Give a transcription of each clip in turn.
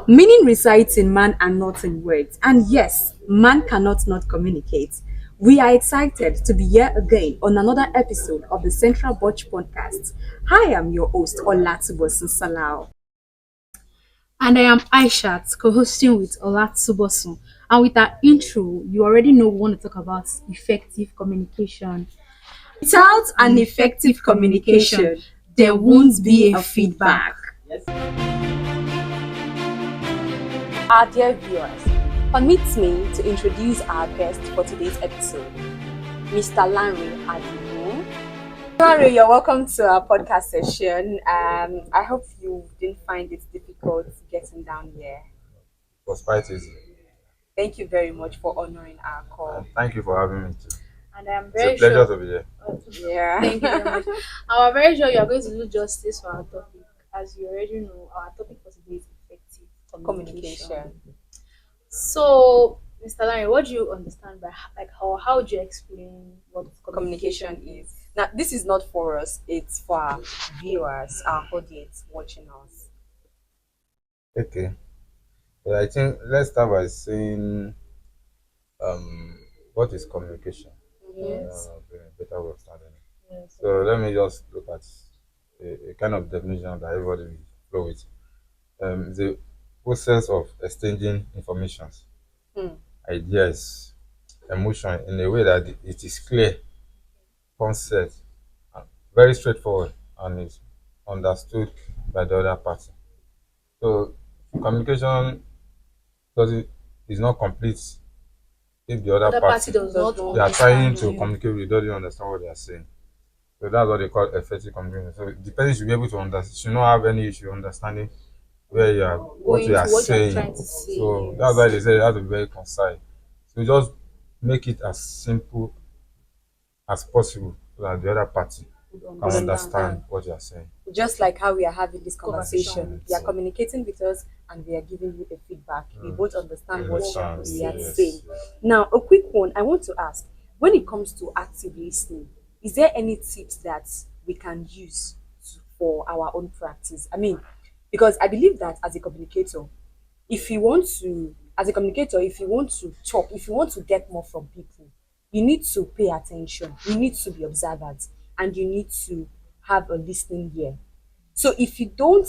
Meaning resides in man and not in words. And yes, man cannot not communicate. We are excited to be here again on another episode of the Central Butch podcast. I am your host, Olatunbosun and. And I am Aishat, co-hosting with Olatunbosun. And with our intro, you already know we want to talk about effective communication. Without an effective communication, there won't be a feedback. Our dear viewers, permit me to introduce our guest for today's episode, Mr. Lanre Adino. Lanre, you're welcome to our podcast session. I hope you didn't find it difficult getting down here. It was quite easy. Thank you very much for honoring our call. Thank you for having me too. And I am It's a very pleasure sure. to be here. Yeah. Thank you very much. I'm very sure you are going to do justice for our topic. As you already know, our topic for today is effective communication. Communication. So, Mr. Lanre, what do you understand by how would you explain what Communication is. Now, this is not for us, it's for our viewers, our audience watching us. Okay. Well, I think let's start by saying what is communication? Yes. Better way of starting. Yes. So let me just look at a kind of definition that everybody will flow with. The process of exchanging information, Hmm. ideas, emotion in a way that it is clear, concept, and very straightforward, and is understood by the other party. So communication doesn't is not complete if the other Other party party does not they are trying understand to you. communicate with you doesn't understand what they are saying. So that's what they call effective communication. So the person should be able to understand, should not have any issue understanding where you are, what Going you to are what you're saying. trying to say. So Yes. that's why they say you have to be very concise. So just make it as simple as possible so that the other party Would can understand what you are saying. Just like how we are having this Conversation. conversation, we are communicating with us and we are giving you a feedback. We both understand what Understand, we are yes, saying. yes. Now, a quick one I want to ask, when it comes to active listening, is there any tips that we can use for our own practice? I mean, because I believe that as a communicator, if you want to, as a communicator, if you want to talk, if you want to get more from people, you need to pay attention, you need to be observant, and you need to have a listening ear. So if you don't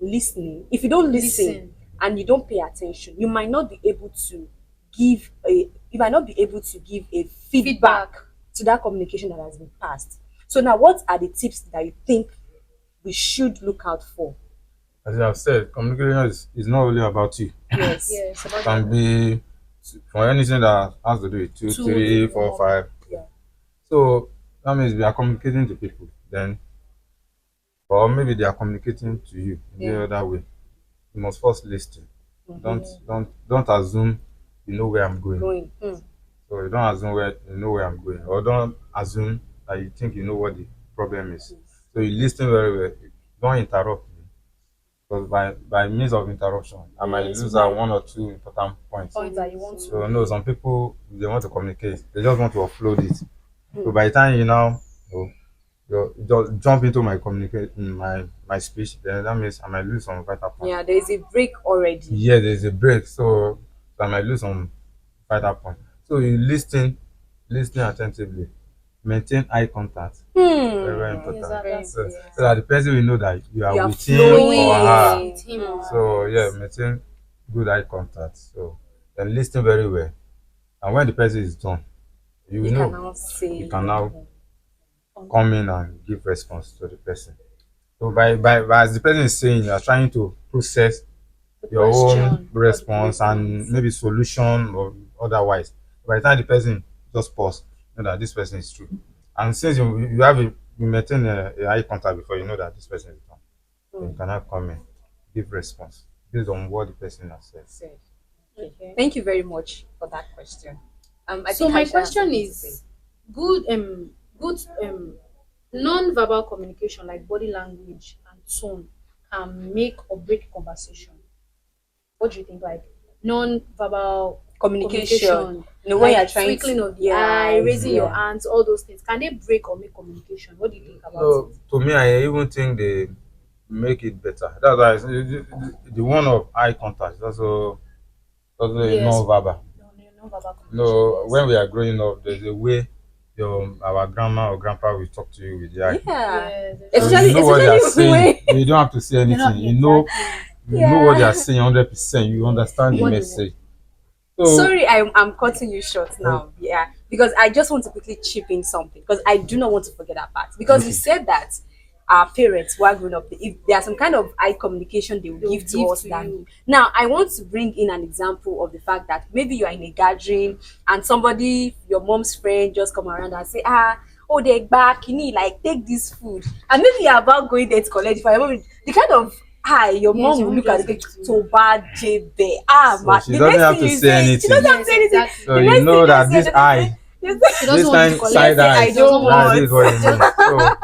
if you don't listen Listen. and you don't pay attention, you might not be able to give a feedback to that communication that has been passed. So now, what are the tips that you think we should look out for? As you have said, communication is not only about you. Yes. Yes, It about can be for anything that has to do with two, Two, three, three, four, more. five. Yeah. So that means we are communicating to people. Then or maybe they are communicating to you in the Yeah. other way. You must first listen. Mhm. Don't assume you know where I'm going. Going. Mm. So you don't assume where you know where I'm going, or don't assume that you think you know what the problem is. So you listen very well. Don't interrupt me, because by means of interruption, I might Yes, lose you out might. one or two important points. Points that you want to. So no, some people if they want to communicate, they just want to offload it. So by the time you now you just jump into my communicate my speech, then that means I might lose some vital points. Yeah, there is a break already. Yeah, there's a break, so I might lose some vital points. So you listen attentively, maintain eye contact. Very, very important. Yes, that's So, it. so that the person will know that you are You are with him flowing or her. with him or So her. yeah, maintain good eye contact. So then listen very well. And when the person is done, you You know can now say you can now come in and give response to the person. So by as the person is saying, you are trying to process The your own question. response and maybe solution or otherwise. By the time the person just pause, you know that this person is true. And since you have you maintain a eye contact before you know that this person is done, then you cannot come in, give response based on what the person has said. said. Okay. Thank you very much for that question. I So think my Aisha has question something to say. is good good non-verbal communication like body language and tone can make or break conversation. What do you think? Like non-verbal Communication. You know, when like you're trying twinkling to, of the eye, raising your yeah. hands, all those things, can they break or make communication? What do you think about So it? to me, I even think make it better. That's why the one of eye contact is also a Yes. non-verbal. Non-verbal communication. No, Yes. when we are growing up, there's a way our grandma or grandpa will talk to you with the eye. Yeah. Yes. So Especially, you know what they are Especially saying. when You don't have to say you're not anything. You know what they are yeah. saying 100%. You understand the What they message. So Sorry, I'm cutting you short now. Yeah, because I just want to quickly chip in something because I do not want to forget that part. Because you okay. said that our parents who are growing up, if there's some kind of eye communication they will They will give to give us, to then you. now I want to bring in an example of the fact that maybe you are in a gathering and somebody, your mom's friend, just come around and say, oh, they're back, you need like take this food, and maybe you're about going there to collect it for your mom. The kind of hi your Yes, mom your will mom look at just the gives to to you. bad jebe So ma she the doesn't next have thing to you say say she anything. doesn't have to Yes, say anything. So exactly. The you next thing know you just that say this eye, you say She this doesn't want to kind you collect side just say it. I eye, She doesn't don't want that's to. it what want. it means.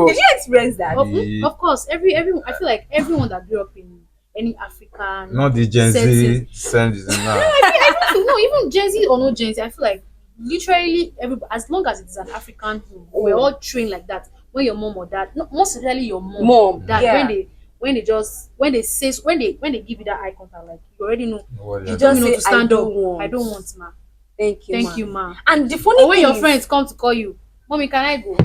Did So you experience that? the Of course, every I feel like everyone that grew up in any African not the Gen setting. Z sends No, now. I feel no, even Gen Z or no Gen Z, I feel like literally every as long as it is an African home, we're Oh, all trained like that. When your mom or dad, no, most especially your mom or mom, dad, yeah. when they give you that eye contact, like you already know. What You you're You told doing. me just not say to I stand don't up. I want. don't want, ma. Thank you, Thank ma. you, ma. And the Or funny when thing your is, friends come to call you, mommy, can I go?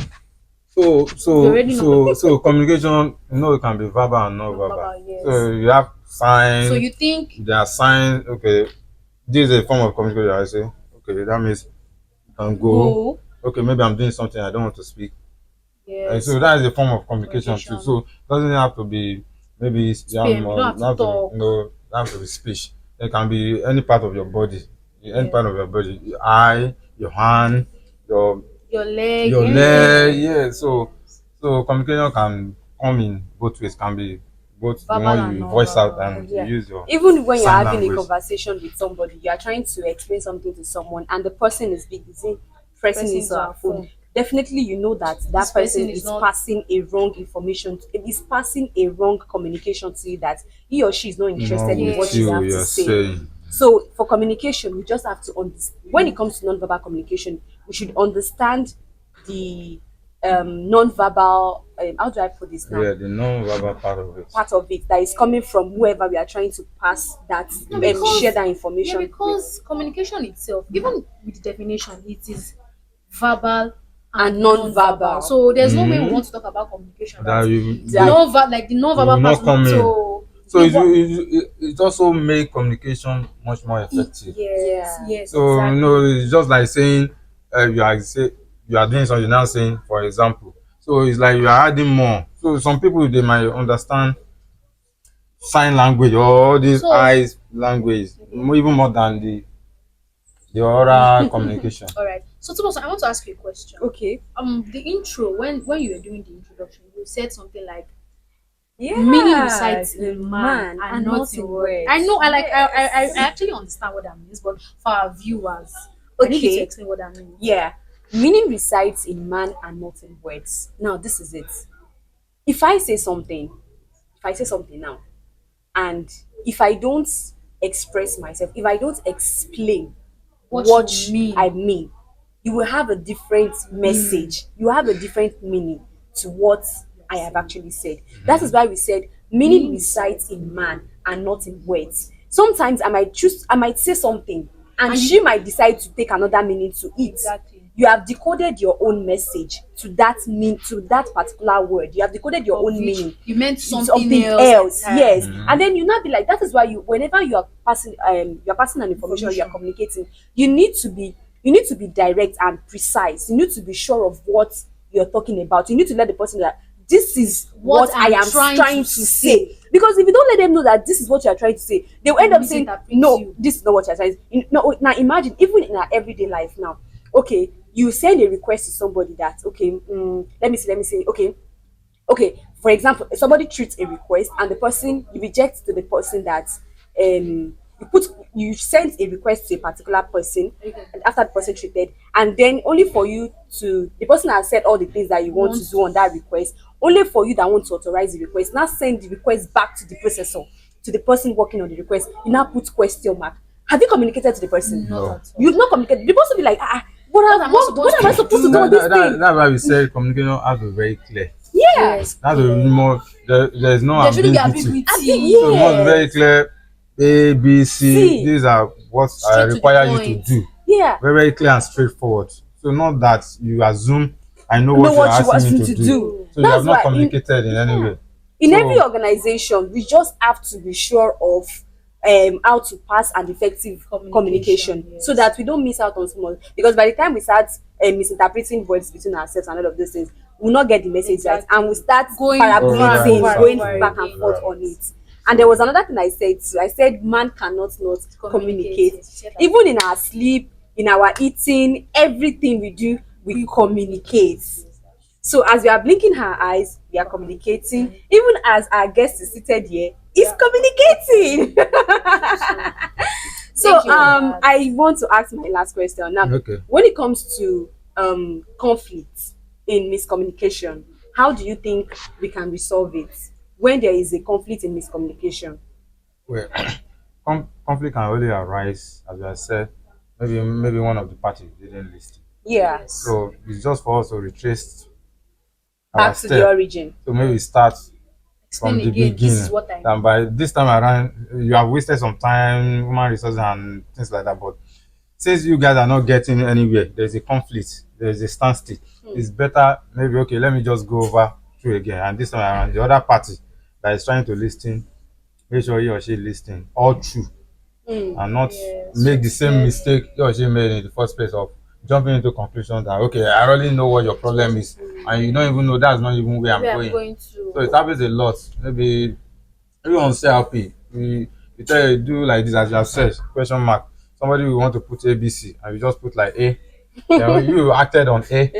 So You so already know. so so communication, it can be verbal and non No, verbal. Baba, yes. So you have So signs. you think There are signs. Okay, this is a form of communication. I say, okay, that means you can go. go? Okay, maybe I'm doing something I don't want to speak. Yes. So that is a form of communication too. Communication. So it doesn't have to be maybe You don't have to have to be, talk. don't have to be speech. It can be any part of your body, any Yeah. part of your body, your eye, your hand, your Your leg, your anything. leg. Yeah. Yes. So communication can come in both ways. Can be both the Verbal one and you voice out non-verbal. and you yeah. use your Even when you're sign having a language. conversation with somebody, you are trying to explain something to someone, and the person is busy pressing Pressing his to our phone. phone. Definitely, you know that This that person person is is not. passing a wrong information. It is passing a wrong communication to you that he or she is not Not interested in what with you you, have to you're say. saying. So for communication, we just have to understand. When it comes to non-verbal communication, we should understand the non-verbal. How do I put this now? Yeah, the non-verbal part of it. Part of it that is coming from whoever we are trying to pass that No, share because that yeah, information with, because communication itself, even with the definition, it is verbal and and non-verbal. non-verbal. So there's no way we Hmm. want to talk about communication That that That like the you will non-verbal not part. come in. So So yeah, what? it also make communication much more effective. Yes, yeah. yes, So exactly. it's just like saying you are doing something you're now saying, for example. So it's like you are adding more. So some people they might understand sign language or all these So eyes language even more than the oral okay. communication. All right. So Thomas, I want to ask you a question. Okay. The intro when you were doing the introduction, you said something like meaning Yes, resides in in man man and and not not in in word. words. I know. I Yes. actually understand what that means, but for our viewers, I need you to Okay. explain what that means. Yeah. Meaning resides in man and not in words. Now this is it. If I say something, if I say something now, and if I don't express myself, if I don't explain What you what I mean? mean, you will have a different Meaning. message. You have a different meaning to what I have actually said. That is Mhm. why we said meaning resides in man and not in words. Sometimes I might say something and And she might decide to take another meaning to it. Exactly. You have decoded your own message to that particular word. You have decoded your Of own which meaning you meant something something else else, entirely. yes. Mhm. And then you not be like that is why you whenever you're passing an information, you're Information. communicating, you need to be direct and precise. You need to be sure of what you're talking about. You need to let the person know that this is what I I'm am trying trying to to say. Because if you don't let them know that this is what you're trying to say, they will end up saying Misinterpret no, you. this is not what you're trying to. No, now imagine even in our everyday life now. Okay, you send a request to somebody that okay, let me say okay, for example, somebody treats a request and the person you reject to the person that you sent a request to a particular person, Okay. and after the person treated, and then only for you to the person has said all the things that you want to do on that request, only for you that want to authorize the request, now send the request back to the processor, to the person working on the request. You now put question mark. Have you communicated to the person? Not No. at all. You've not communicated. The person will be like, what What am I am I supposed supposed to do to on do? this thing? That's why we said communication has to be very clear. Yeah. Yes, That's a clear. more there's no There shouldn't be ambiguity. ambiguity. So it must be very Yes. clear. A, B, C. See. These are what I Straight to the require you to point. do. Yeah. Very, very clear and straightforward. So not that you assume I know Know what you're what you asking want me me to to do. do. Mm. So you have That's not why communicated in any way. in every So organization we just have to be sure of how to pass an effective Communication, communication, so yes. that we don't miss out on small, because by the time we start misinterpreting words between ourselves and all of those things, we'll not get the message right, Exactly. and we start Going over paraphrasing, and over and over. going over back and again. forth Right. on it. And there was another thing I said too. I said man cannot not communicate. Yes, you said that. Even in our sleep, in our eating, everything we do, we communicate. So as we are blinking her eyes, we are communicating. Even as our guest is seated here, is communicating. So Thank you for that. I want to ask my last question now. Okay. When it comes to conflict in miscommunication, how do you think we can resolve it when there is a conflict in miscommunication? Well, conflict can only arise, as I said, maybe one of the parties didn't listen. Yeah, Yes. So it's just for us to retrace our back to the step. origin. So maybe start Explain from the again. This is beginning. what I And by this time around, you have wasted some time, human resources, and things like that. But since you guys are not getting anywhere, there's a conflict, there's a standstill. It's better, maybe, okay, let me just go over through again. And this time around, the other party that is trying to listen, make sure he or she listen all through and not Yes, make the same yes. mistake he or she made in the first place of jumping into conclusion that, okay, I already know what your problem is, and you don't even know that's not even where I'm Where I'm going. going to. So it happens a lot. Maybe on CRP, we tell you do like this, as you have said, question mark. Somebody will want to put ABC and you just put like A. Then you acted on A. At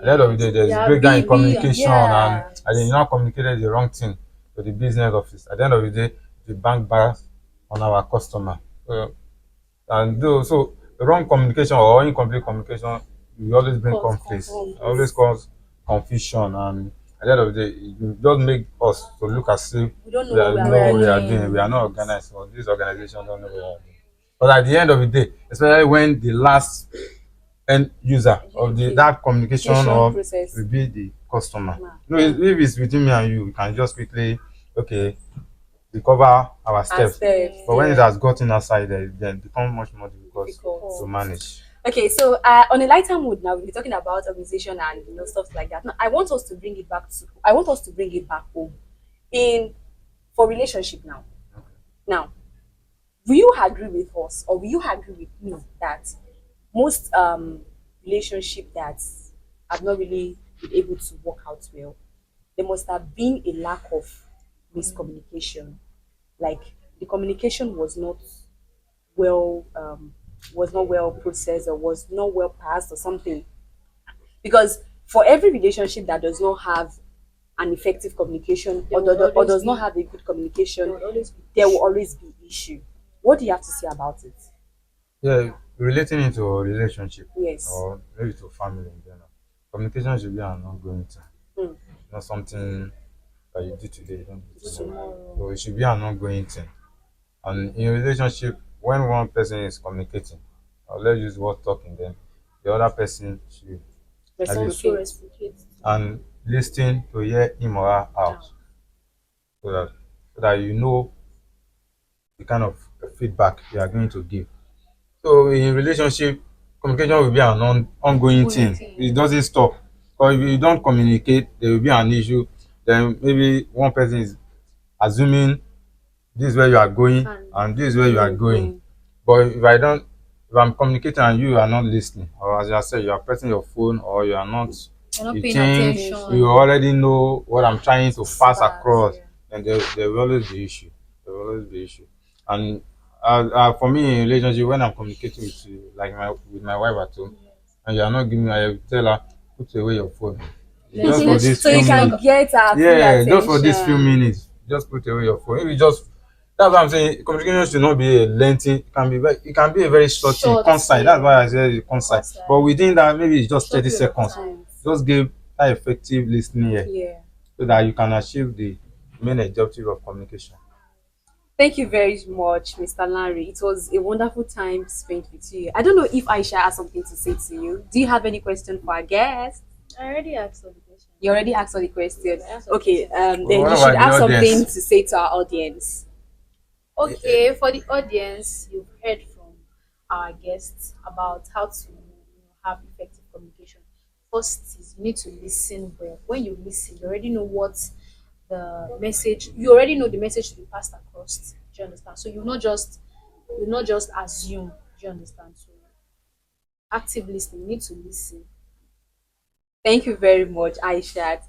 the end of the day, there's Yeah, breakdown in B, communication, yeah. and then you now communicated the wrong thing to the business office. At the end of the day, the bank bars on our customer. And though, so wrong communication or incomplete communication will always bring Cause conflicts, conflict. always cause confusion, and at the end of the day, it will just make us to look as if We don't we know what we know are what we are doing. doing. We are not organized, or this organization don't know what we are doing. But at the end of the day, especially when the last end user of the that communication Communication or process. will be the customer. Yeah. No, if it's between me and you, we can just quickly, okay, recover our As steps. steps, But when it yeah. has gotten outside, then it becomes much more difficult Difficult. to manage. Okay, so on a lighter mood now, we'll be talking about organization and stuff like that. Now, I want us to bring it back to. I want us to bring it back home, in for relationship now. Now, will you agree with us, or will you agree with me that most relationship that have not really been able to work out well, there must have been a lack of miscommunication. Like the communication well was not well processed, or was not well passed, or something. Because for every relationship that does not have an effective communication, There or, will or always does not be- have a good There communication, will always be there will issue. always be issue. What do you have to say about it? Yeah, relating it to a relationship Yes. or maybe to family in general, communication should be an ongoing thing, Hmm. not something that you do today, you don't do tomorrow. Tomorrow. So it should be an ongoing thing. And in a relationship, when one person is communicating, or let's use word talking, then the other person should at least Also Reciprocate. reciprocate. and listen to hear him or her out, so that you know the kind of feedback you are going to give. So in relationship, communication will be an ongoing thing. thing. It doesn't stop. Or if you don't communicate, there will be an issue. Then maybe one person is assuming this is where you are going and this is where you are going. But if I'm communicating and you are not listening, or as I said, you are pressing your phone or you are not, You're not you paying think attention. you already know what I'm trying to pass Pass, across, yeah. and there will always be issue. There will always be issue. And for me in relationship, when I'm communicating with you, like with my wife at home, and you are not giving me, I will tell her, put away your phone. Just for this So few you can minutes. get our full Yeah, attention. just for these few minutes, just put away your phone. If you just That's what I'm saying. Communication should not be a lengthy. It can be a very short thing, Short, concise. yeah. That's why I said it's concise. Concise. But within that, maybe it's just Short 30 period of seconds. time. Just give that effective listening here, Yeah. so that you can achieve the main objective of communication. Thank you very much, Mr. Lanre. It was a wonderful time spent with you. I don't know if Aisha has something to say to you. Do you have any question for our guest? I already asked something. You already asked all the questions. I asked all the Okay, questions. then What you should about the have something audience? to say to our audience. Okay, for the audience, you've heard from our guests about how to have effective communication. First is you need to listen well. When you listen, you already know what the message. You already know the message to be passed across. Do you understand? So you not just assume. Do you understand? So active listening. You need to listen. Thank you very much, Aishat.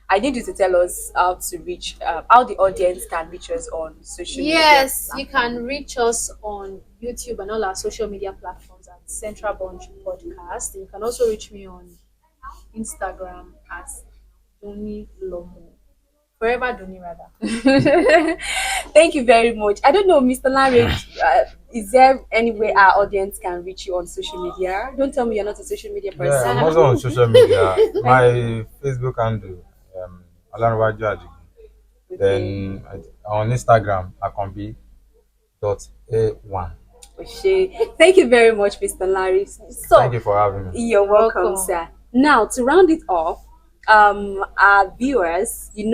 I need you to tell us how to reach, how the audience can reach us on social media Yes, you platform. can reach us on YouTube and all our social media platforms at Central Bunch Podcast. You can also reach me on Instagram at Doni Lomo. Forever Doni rather. Thank you very much. I don't know, Mr. Lanre, is there any way our audience can reach you on social media? Don't tell me you're not a social media Yeah, I'm person. also on social media. My Facebook handle, Olatunbosun. Okay. Then on Instagram, akombi.a1. Oshe. Thank you very much, Mr. Larry. Thank So, you for having me. you're You're welcome, welcome. sir. Now, to round it off, our viewers, we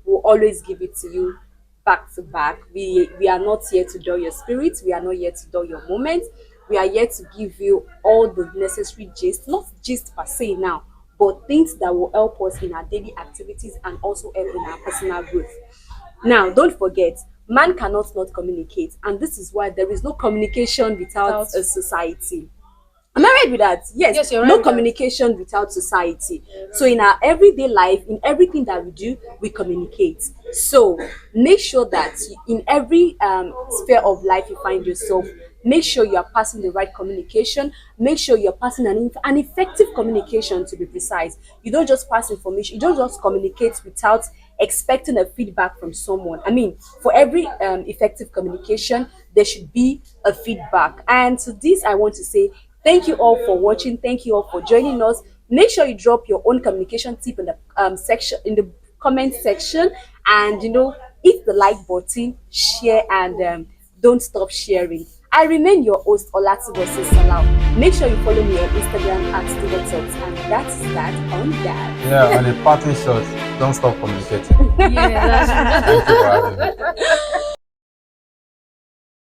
will always give it to you back to back. We are not here to dull your spirit. We are not here to dull your moment. We are here to give you all the necessary gist, not gist per se now, but things that will help us in our daily activities and also help in our personal growth. Now, don't forget, man cannot not communicate, and this is why there is no communication without Without a society. Am I right with that? Yes, yes, you're right no with that. communication without society. So in our everyday life, in everything that we do, we communicate. So make sure that in every sphere of life you find yourself, make sure you are passing the right communication. Make sure you're passing an effective communication, to be precise. You don't just pass information. You don't just communicate without expecting a feedback from someone. I mean, for every effective communication, there should be a feedback. And to this, I want to say thank you all for watching. Thank you all for joining us. Make sure you drop your own communication tip in the section, in the comment section, and hit the like button, share, and don't stop sharing. I remain your host, Olatunbosun Salau. Make sure you follow me on Instagram at Stewart Talks, and that's that on that. Yeah, and a parting shot, don't stop communicating. Yeah, that's Thank you for having me.